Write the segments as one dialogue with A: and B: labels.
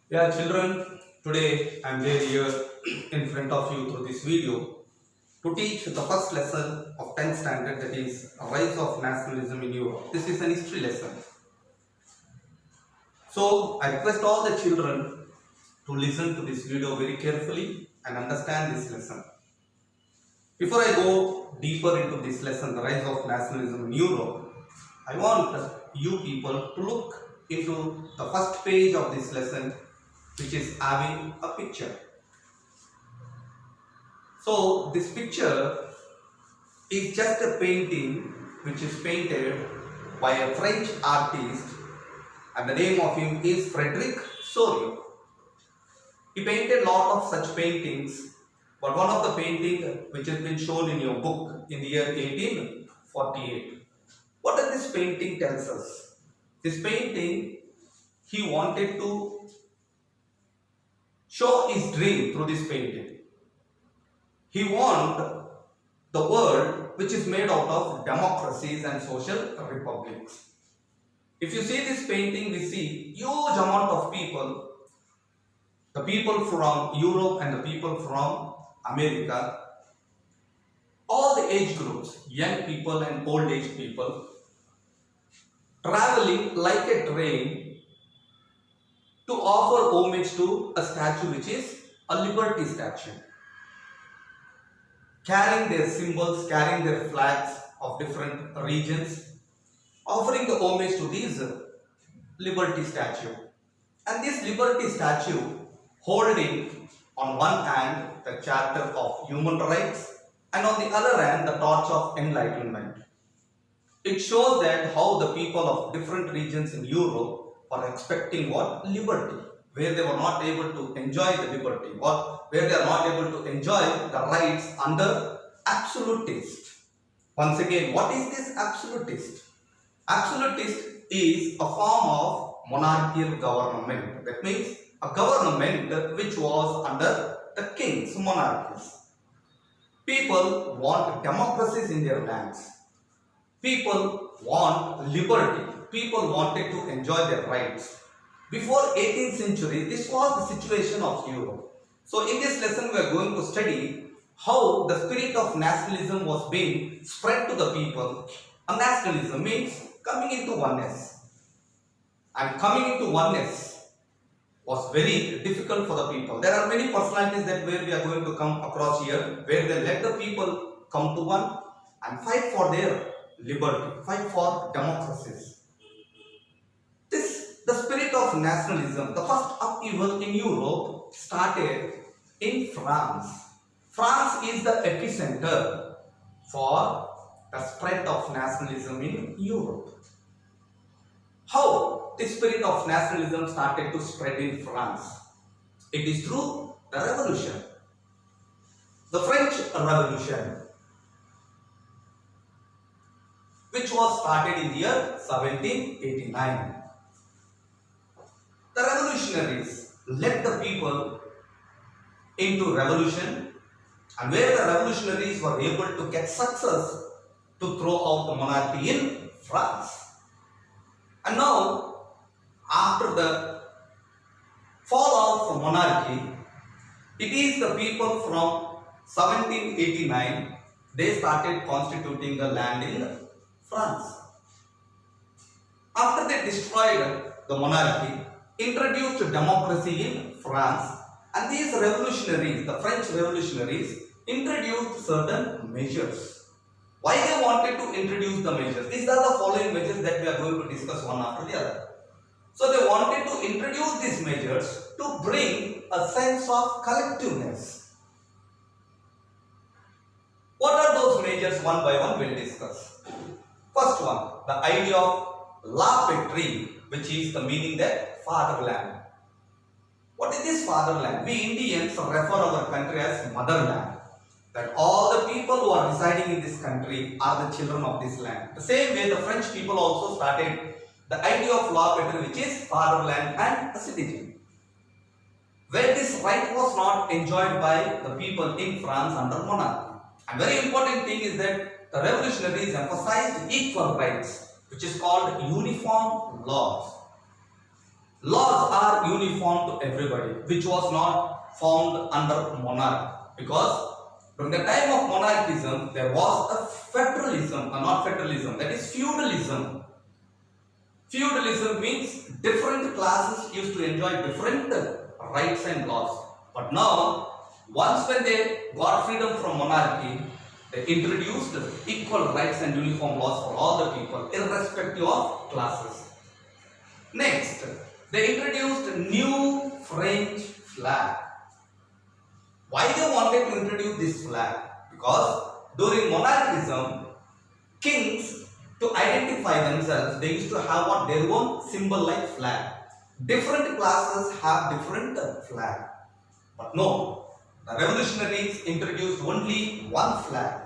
A: Yeah, children, today I am here in front of you through this video to teach the first lesson of 10th standard, that is Rise of Nationalism in Europe. This is an history lesson. So I request all the children to listen to this video very carefully and understand this lesson. Before I go deeper into this lesson, the Rise of Nationalism in Europe, I want you people to look into the first page of this lesson, which is having a picture. So this picture is just a painting which is painted by a French artist, and the name of him is Frederic Sorio. He painted a lot of such paintings, but one of the painting which has been shown in your book in the year 1848. What does this painting tells us? This painting, he wanted to show his dream through this painting. He wanted the world which is made out of democracies and social republics. If you see this painting, we see huge amount of people, the people from Europe and the people from America, all the age groups, young people and old age people, traveling like a train to offer homage to a statue which is a liberty statue, carrying their symbols, carrying their flags of different regions, offering the homage to this liberty statue. And this liberty statue holding on one hand the charter of human rights and on the other hand the torch of enlightenment. It shows that how the people of different regions in Europe are expecting what? Liberty, where they were not able to enjoy the liberty, or where they are not able to enjoy the rights under absolutist. Once again, what is this absolutist? Absolutist is a form of monarchical government. That means a government which was under the kings, monarchies. People want democracies in their lands. People want liberty. People wanted to enjoy their rights. Before 18th century, this was the situation of Europe. So in this lesson, we are going to study how the spirit of nationalism was being spread to the people. And nationalism means coming into oneness. And coming into oneness was very difficult for the people. There are many personalities that where we are going to come across here, where they let the people come to one and fight for their liberty, fight for democracies. The spirit of nationalism, the first upheaval in Europe started in France. France is the epicenter for the spread of nationalism in Europe. How the spirit of nationalism started to spread in France? It is through the revolution. The French Revolution, which was started in the year 1789. The revolutionaries led the people into revolution, and where the revolutionaries were able to get success to throw out the monarchy in France. And now, after the fall of monarchy, it is the people from 1789, they started constituting the land in France. After they destroyed the monarchy, introduced democracy in France, and these revolutionaries, the French revolutionaries, introduced certain measures. Why they wanted to introduce the measures? These are the following measures that we are going to discuss one after the other. So they wanted to introduce these measures to bring a sense of collectiveness. What are those measures? One by one we will discuss. First one, the idea of la patrie, which is the meaning that fatherland. What is this fatherland? We Indians refer our country as motherland. That all the people who are residing in this country are the children of this land. The same way the French people also started the idea of la patrie, which is fatherland and a citizen. Where this right was not enjoyed by the people in France under monarchy. And very important thing is that the revolutionaries emphasized equal rights, which is called uniform laws. Laws are uniform to everybody, which was not found under monarch. Because from the time of monarchism, there was a federalism, not federalism, that is feudalism. Feudalism means different classes used to enjoy different rights and laws. But now, once when they got freedom from monarchy, they introduced equal rights and uniform laws for all the people, irrespective of classes. Next, they introduced a new French flag. Why they wanted to introduce this flag? Because during monarchism, kings, to identify themselves, they used to have what their own symbol like flag. Different classes have different flag. But no, the revolutionaries introduced only one flag.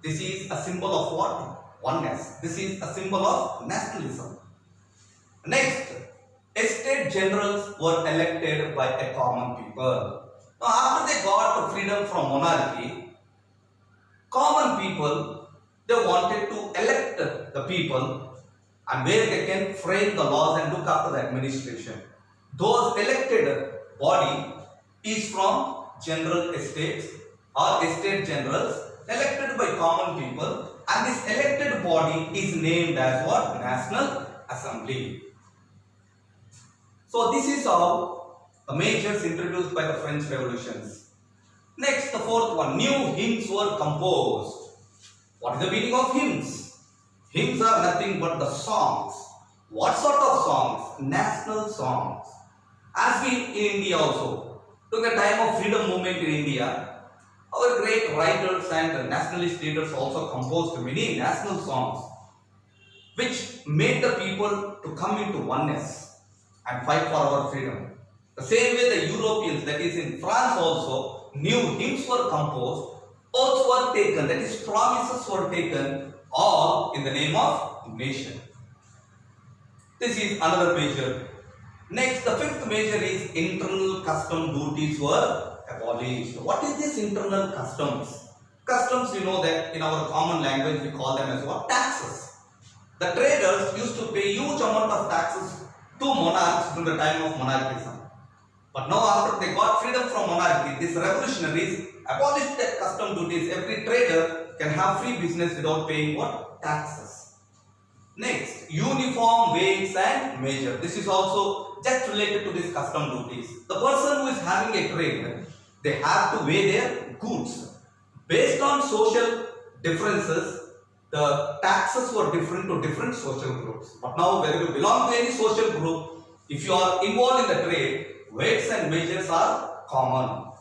A: This is a symbol of what? Oneness. This is a symbol of nationalism. Next, estate generals were elected by a common people. Now, after they got freedom from monarchy, common people, they wanted to elect the people and where they can frame the laws and look after the administration. Those elected body is from general estates or estate generals elected by common people, and this elected body is named as what? National Assembly. So this is how the measures introduced by the French revolutions. Next, the fourth one, new hymns were composed. What is the meaning of hymns? Hymns are nothing but the songs. What sort of songs? National songs. As we in India also, during the time of freedom movement in India, our great writers and nationalist leaders also composed many national songs which made the people to come into oneness and fight for our freedom. The same way the Europeans, that is in France also, new hymns were composed, oaths were taken, that is promises were taken, all in the name of nation. This is another measure. Next, the fifth measure is internal custom duties were abolished. What is this internal customs? Customs, you know that in our common language we call them as what? Taxes. The traders used to pay huge amount of taxes to monarchs during the time of monarchism. But now after they got freedom from monarchy, these revolutionaries abolished their custom duties. Every trader can have free business without paying what? Taxes. Next, uniform weights and measure. This is also just related to these custom duties. The person who is having a trade, they have to weigh their goods. Based on social differences, the taxes were different to different social groups. But now whether you belong to any social group, if you are involved in the trade, weights and measures are common.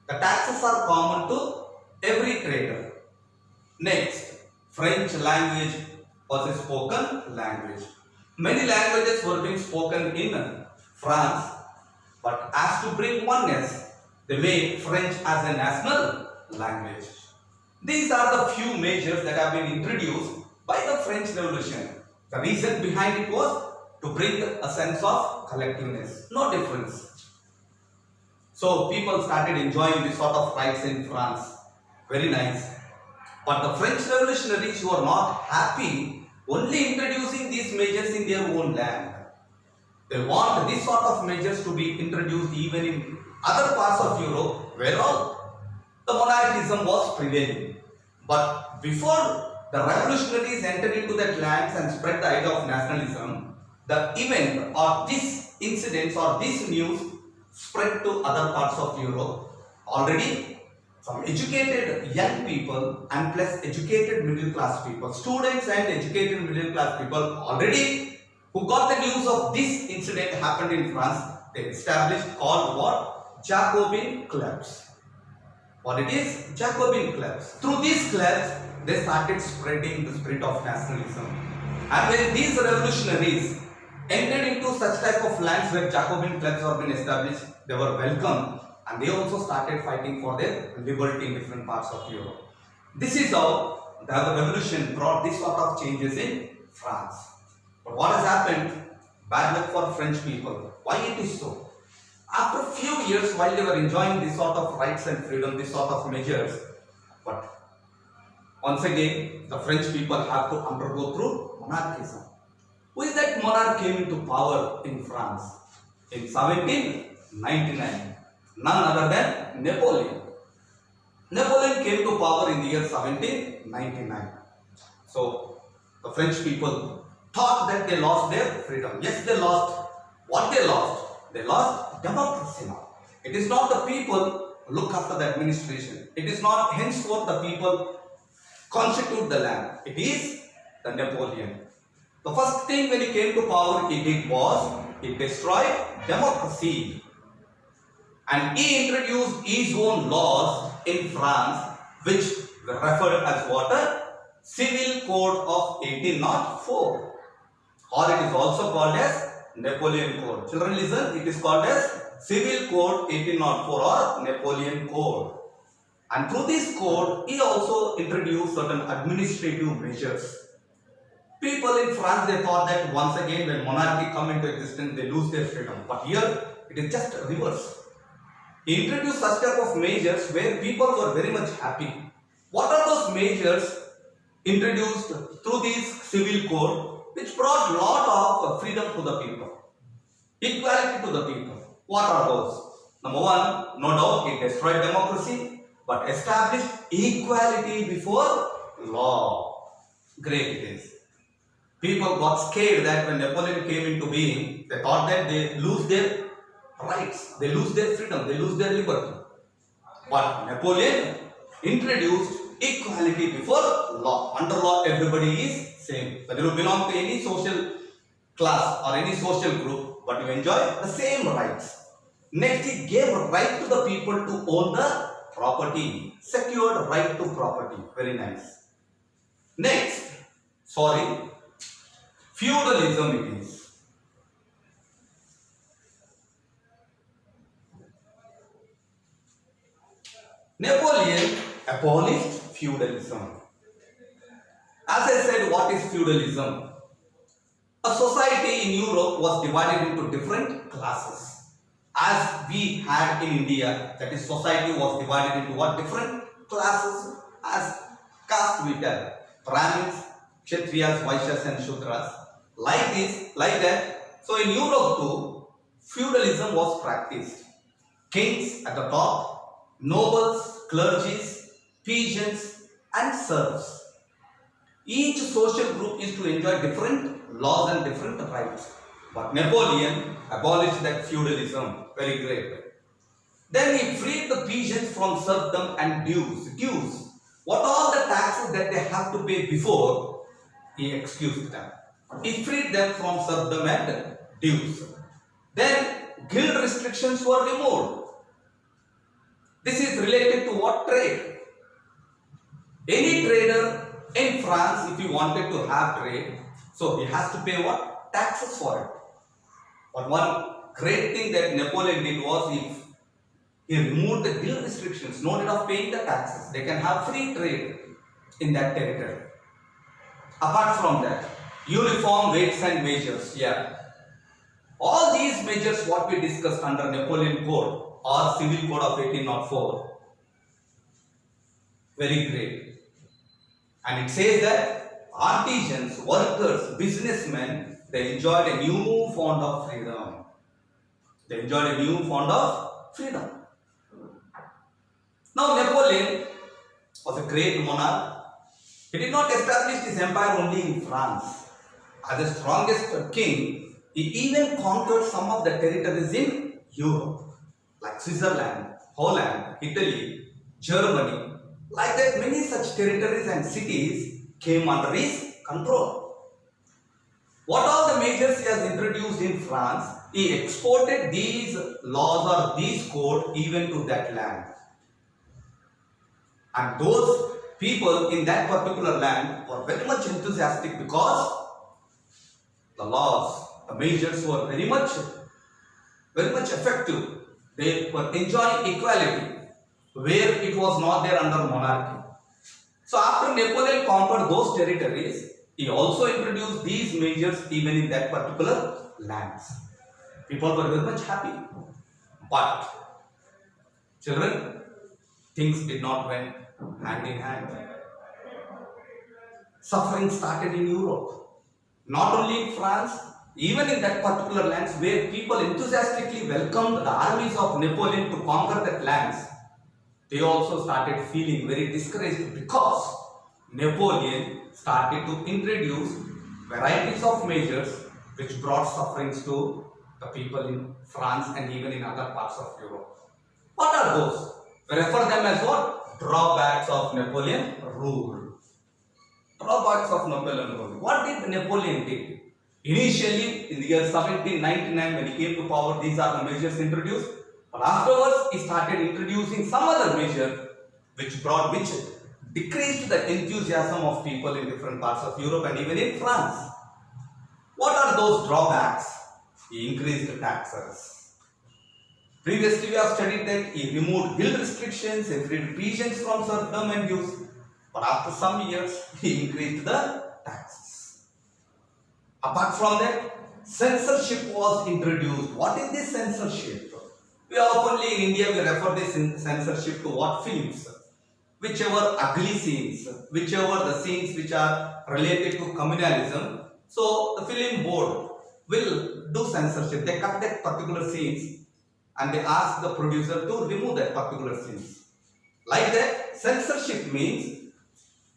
A: The taxes are common to every trader. Next, French language was a spoken language. Many languages were being spoken in France, but as to bring oneness, they made French as a national language. These are the few measures that have been introduced by the French Revolution. The reason behind it was to bring a sense of collectiveness, no difference. So people started enjoying this sort of rights in France. Very nice. But the French revolutionaries who are not happy only introducing these measures in their own land. They want these sort of measures to be introduced even in other parts of Europe where all the monarchism was prevailing. But before the revolutionaries entered into that lands and spread the idea of nationalism, the event or this incidents or this news spread to other parts of Europe. Already some educated young people and plus educated middle class people, students and educated middle class people already who got the news of this incident happened in France, they established called what? Jacobin clubs. What it is? Jacobin clubs. Through these clubs, they started spreading the spirit of nationalism. And when these revolutionaries entered into such type of lands where Jacobin clubs have been established, they were welcomed and they also started fighting for their liberty in different parts of Europe. This is how the revolution brought this sort of changes in France. But what has happened? Bad luck for French people. Why it is so? After a few years, while they were enjoying this sort of rights and freedom, this sort of measures, but once again, the French people have to undergo through monarchism. Who is that monarch came into power in France? in 1799. None other than Napoleon. Napoleon came to power in the year 1799. So, the French people thought that they lost their freedom. Yes, they lost. What they lost? They lost democracy now. It is not the people who look after the administration. It is not henceforth the people constitute the land. It is the Napoleon. The first thing when he came to power he did was he destroyed democracy. And he introduced his own laws in France, which were referred as what? A Civil Code of 1804. Or it is also called as Napoleon Code. Children listen, it is called as Civil Code 1804 or Napoleon Code. And through this code, he also introduced certain administrative measures. People in France, they thought that once again when monarchy come into existence, they lose their freedom. But here, it is just reverse. He introduced such type of measures where people were very much happy. What are those measures introduced through this civil code which brought lot of freedom to the people, equality to the people? What are those? Number one, no doubt it destroyed democracy but established equality before law. Great it is. People got scared that when Napoleon came into being, they thought that they lose their rights, they lose their freedom, they lose their liberty. But Napoleon introduced equality before law. Under law, everybody is same. Whether you belong to any social class or any social group, but you enjoy the same rights. Next, he gave right to the people to own the property. Secured right to property. Very nice. Next, feudalism it is. Napoleon abolished feudalism. As I said, what is feudalism? A society in Europe was divided into different classes. As we had in India, that is, society was divided into what? Different classes. As caste we tell. Brahmins, Kshatriyas, Vaishyas and Shudras. Like this, like that. So in Europe too, feudalism was practiced. Kings at the top, nobles, clergies, peasants and serfs. Each social group is to enjoy different laws and different rights. But Napoleon abolished that feudalism. Very great. Then he freed the peasants from serfdom and dues. What all the taxes that they have to pay before, he excused them. He freed them from serfdom and dues. Then guild restrictions were removed. This is related to what? Trade. Any trader in France, if he wanted to have trade, so he has to pay what? Taxes for it. But one great thing that Napoleon did was he removed the guild restrictions. No need of paying the taxes. They can have free trade in that territory. Apart from that, uniform weights and measures. Yeah. All these measures what we discussed under Napoleon Code or Civil Code of 1804. Very great. And it says that artisans, workers, businessmen, they enjoyed a new fond of freedom. They enjoyed a new fond of freedom. Now Napoleon was a great monarch. He did not establish his empire only in France. As the strongest king, he even conquered some of the territories in Europe, like Switzerland, Holland, Italy, Germany. Like that, many such territories and cities came under his control. What all the measures he has introduced in France, he exported these laws or these codes even to that land. And those people in that particular land were very much enthusiastic because the laws, the measures were very much effective. They were enjoying equality where it was not there under monarchy. So after Napoleon conquered those territories, he also introduced these measures even in that particular lands. People were very much happy. But children, things did not went hand in hand. Suffering started in Europe. Not only in France, even in that particular lands where people enthusiastically welcomed the armies of Napoleon to conquer that lands, they also started feeling very discouraged because Napoleon started to introduce varieties of measures which brought sufferings to the people in France and even in other parts of Europe. What are those? We refer them as what? Drawbacks of Napoleon rule. Drawbacks of Napoleon rule. What did Napoleon do? Initially, in the year 1799, when he came to power, these are the measures introduced. But afterwards, he started introducing some other measure which decreased the enthusiasm of people in different parts of Europe and even in France. What are those drawbacks? He increased the taxes. Previously, we have studied that he removed bill restrictions, he freed peasants from serfdom and use. But after some years, he increased the taxes. Apart from that, censorship was introduced. What is this censorship? We oftenly in India we refer this censorship to what? Films. Whichever ugly scenes, whichever the scenes which are related to communalism, so the film board will do censorship. They cut that particular scenes and they ask the producer to remove that particular scenes. Like that, censorship means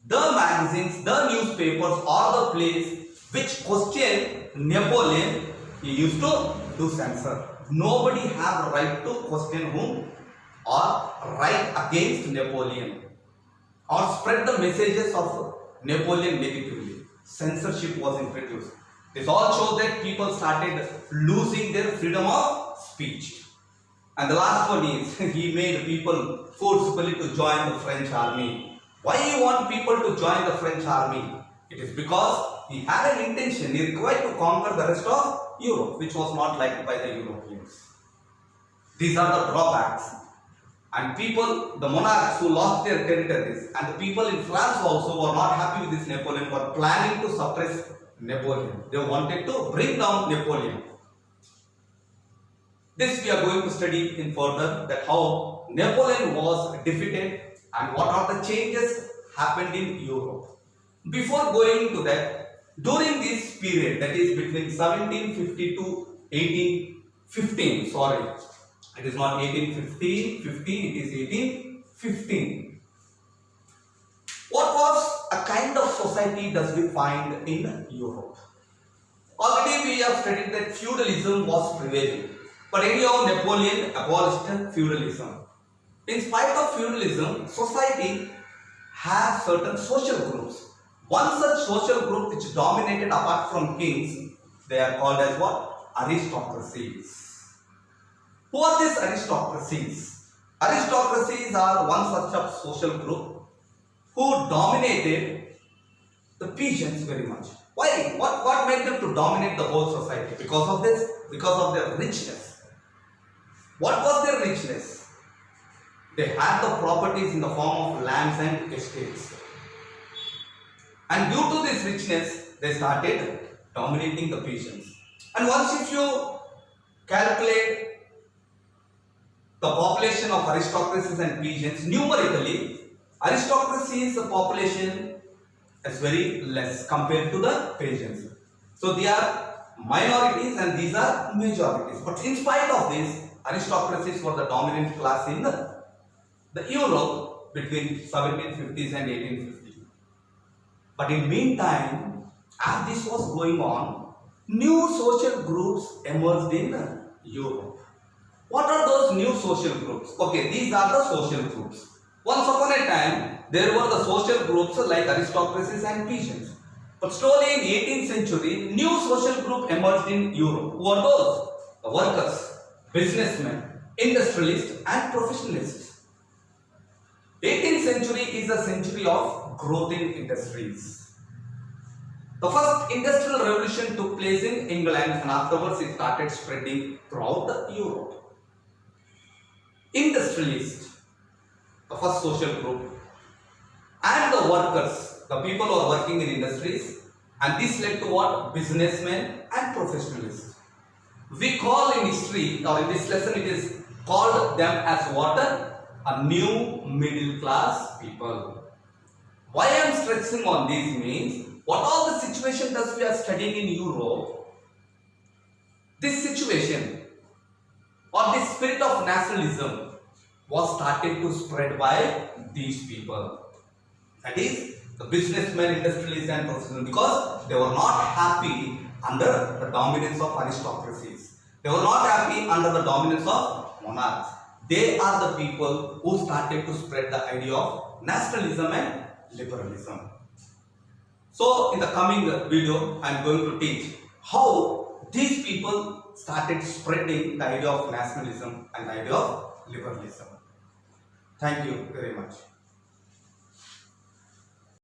A: the magazines, the newspapers or the plays which question Napoleon, he used to do censor. Nobody have a right to question whom or write against Napoleon or spread the messages of Napoleon negatively. Censorship was introduced. This all shows that people started losing their freedom of speech. And the last one is, he made people forcibly to join the French army. Why you want people to join the French army? It is because he had an intention, he required to conquer the rest of Europe, which was not liked by the Europeans. These are the drawbacks. And people, the monarchs who lost their territories, and the people in France also were not happy with this Napoleon, were planning to suppress Napoleon. They wanted to bring down Napoleon. This we are going to study in further, that how Napoleon was defeated and what are the changes happened in Europe. Before going into that, during this period, that is between 1750 to 1815, sorry, it is not 1815, it is 1815. What was a kind of society does we find in Europe? Already we have studied that feudalism was prevailing. But anyhow, Napoleon abolished feudalism. In spite of feudalism, society has certain social groups. One such social group which dominated apart from kings, they are called as what? Aristocracies. Who are these aristocracies? Aristocracies are one such of social group who dominated the peasants very much. Why? What made them to dominate the whole society? Because of this? Because of their richness. What was their richness? They had the properties in the form of lands and estates. And due to this richness, they started dominating the peasants. And once if you calculate the population of aristocracies and peasants numerically, aristocracy's population is very less compared to the peasants. So they are minorities and these are majorities. But in spite of this, aristocracies were the dominant class in the Europe between 1750s and 1850s. But in meantime, as this was going on, new social groups emerged in Europe. What are those new social groups? Okay, these are the social groups. Once upon a time, there were the social groups like aristocracies and peasants. But slowly in 18th century, new social group emerged in Europe. Who are those? The workers, businessmen, industrialists and professionalists. 18th century is a century of growth in industries. The first industrial revolution took place in England and afterwards it started spreading throughout Europe. Industrialists, the first social group, and the workers, the people who are working in industries, and this led to what? Businessmen and professionalists. We call in history, or in this lesson it is called them as what? A new middle class people. Why I am stressing on this means, what all the situation that we are studying in Europe, This situation or this spirit of nationalism was started to spread by these people. That is the businessmen, industrialists and professionals, because they were not happy under the dominance of aristocracies. They were not happy under the dominance of monarchs. They are the people who started to spread the idea of nationalism and liberalism. So in the coming video, I am going to teach how these people started spreading the idea of nationalism and the idea of liberalism. Thank you very much.